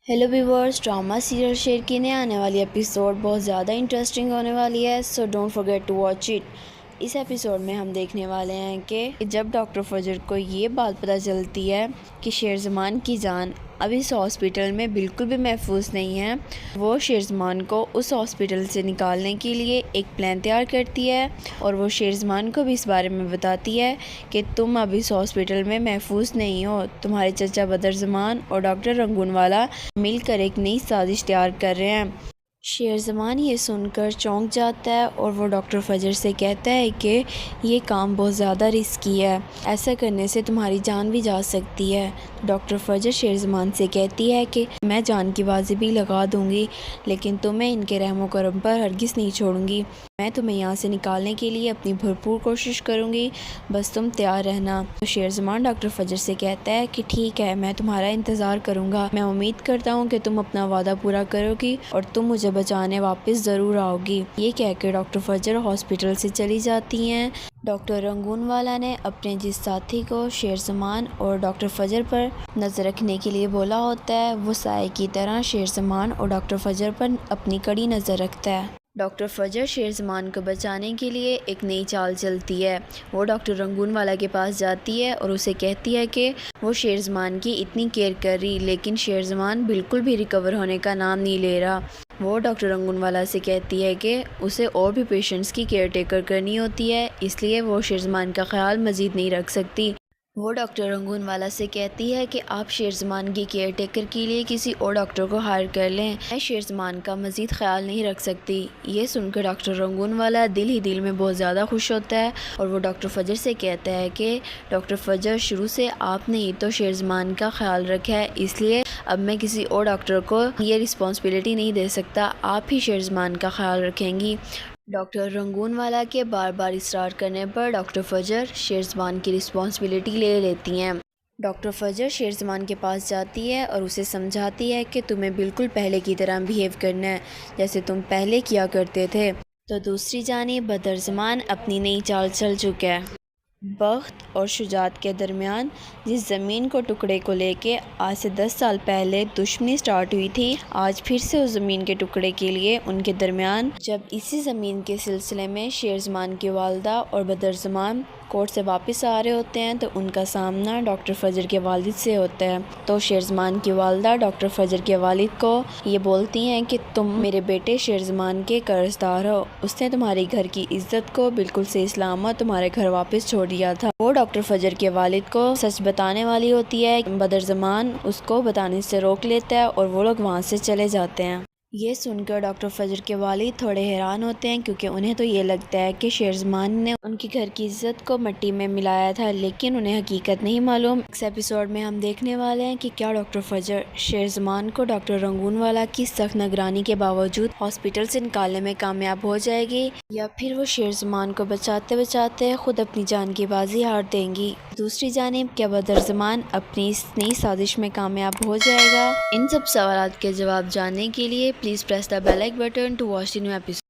Hello viewers, drama serial शेर की ने आने वाली एपिसोड बहुत ज़्यादा इंटरेस्टिंग होने वाली है, so don't forget to watch it. इस एपिसोड में हम देखने वाले हैं कि जब डॉक्टर फजर को ये बात पता चलती है कि शेरज़मान की जान अब इस हॉस्पिटल में बिल्कुल भी महफूज नहीं है, वो शेरज़मान को उस हॉस्पिटल से निकालने के लिए एक प्लान तैयार करती है और वो शेरज़मान को भी इस बारे में बताती है कि तुम अब इस हॉस्पिटल में महफूज नहीं हो। तुम्हारे चचा बदरज़मान और डॉक्टर रंगूनवाला मिलकर एक नई साजिश तैयार कर रहे हैं। शेरज़मान ये सुनकर चौंक जाता है और वो डॉक्टर फजर से कहता है कि ये काम बहुत ज़्यादा रिस्की है, ऐसा करने से तुम्हारी जान भी जा सकती है। डॉक्टर फजर शेरज़मान से कहती है कि मैं जान की बाजी भी लगा दूंगी, लेकिन तुम्हें इनके रहमो करम पर हरगिज़ नहीं छोड़ूंगी। मैं तुम्हें यहाँ से निकालने के लिए अपनी भरपूर कोशिश करूँगी, बस तुम तैयार रहना। तो शेरज़मान डॉक्टर फजर से कहता है कि ठीक है, मैं तुम्हारा इंतज़ार करूँगा। मैं उम्मीद करता हूँ कि तुम अपना वादा पूरा करोगी और तुम मुझे बचाने वापस ज़रूर आओगी। ये कहकर डॉक्टर फजर हॉस्पिटल से चली जाती हैं। डॉक्टर रंगूनवाला ने अपने जिस साथी को शेरज़मान और डॉक्टर फजर पर नज़र रखने के लिए बोला होता है, वो साए की तरह शेरज़मान और डॉक्टर फजर पर अपनी कड़ी नज़र रखता है। डॉक्टर फजर शेरज़मान को बचाने के लिए एक नई चाल चलती है। वो डॉक्टर रंगूनवाला के पास जाती है और उसे कहती है कि वो शेरज़मान की इतनी केयर कर रही, लेकिन शेरज़मान बिल्कुल भी रिकवर होने का नाम नहीं ले रहा। वो डॉक्टर रंगूनवाला से कहती है कि उसे और भी पेशेंट्स की केयर टेकर करनी होती है, इसलिए वो शेरज़मान का ख्याल मज़ीद नहीं रख सकती। वो डॉक्टर रंगूनवाला से कहती है कि आप शेरज़मान की केयर टेकर के लिए किसी और डॉक्टर को हायर कर लें, मैं शेरज़मान का मज़ीद ख्याल नहीं रख सकती। ये सुनकर डॉक्टर रंगूनवाला दिल ही दिल में बहुत ज़्यादा खुश होता है और वो डॉक्टर फजर से कहता है कि डॉक्टर फजर, शुरू से आपने ही तो शेरज़मान का ख्याल रखा है, इसलिए अब मैं किसी और डॉक्टर को ये रिस्पॉन्सिबिलिटी नहीं दे सकता, आप ही शेरज़मान का ख्याल रखेंगी। डॉक्टर रंगूनवाला के बार बार इसरार करने पर डॉक्टर फजर शेरज़मान की रिस्पॉन्सिबिलिटी ले लेती हैं। डॉक्टर फजर शेरज़मान के पास जाती है और उसे समझाती है कि तुम्हें बिल्कुल पहले की तरह बिहेव करना है, जैसे तुम पहले किया करते थे। तो दूसरी जानिब बदरज़मान अपनी नई चाल चल चुका है। बख्त और शुजात के दरमियान जिस ज़मीन को टुकड़े को लेके आज से 10 साल पहले दुश्मनी स्टार्ट हुई थी, आज फिर से उस ज़मीन के टुकड़े के लिए उनके दरमियान जब इसी ज़मीन के सिलसिले में शेरज़मान की वालदा और बदरज़मान कोर्ट से वापस आ रहे होते हैं, तो उनका सामना डॉक्टर फजर के वालिद से होता है। तो शेरज़मान की वालदा डॉक्टर फजर के वालिद को ये बोलती हैं कि तुम मेरे बेटे शेरज़मान के कर्जदार हो, उसने तुम्हारी घर की इज्जत को बिल्कुल सही सलामत तुम्हारे घर वापस छोड़ दिया था। वो डॉक्टर फजर के वालिद को सच बताने वाली होती है, बदरज़मान उसको बताने से रोक लेता है और वो लोग वहाँ से चले जाते हैं। ये सुनकर डॉक्टर फजर के वालिद थोड़े हैरान होते हैं, क्योंकि उन्हें तो ये लगता है कि शेरज़मान ने उनके घर की इज्जत को मिट्टी में मिलाया था, लेकिन उन्हें हकीकत नहीं मालूम। इस एपिसोड में हम देखने वाले हैं कि क्या डॉक्टर फजर शेरज़मान को डॉक्टर रंगूनवाला की सख्त निगरानी के बावजूद हॉस्पिटल से निकालने में कामयाब हो जाएगी, या फिर वो शेरज़मान को बचाते बचाते खुद अपनी जान की बाजी हार देंगी। दूसरी जानिब क्या बदरज़मान अपनी इस नई साजिश में कामयाब हो जाएगा? इन सब सवालात के जवाब जानने के लिए please press the bell icon button to watch the new episode.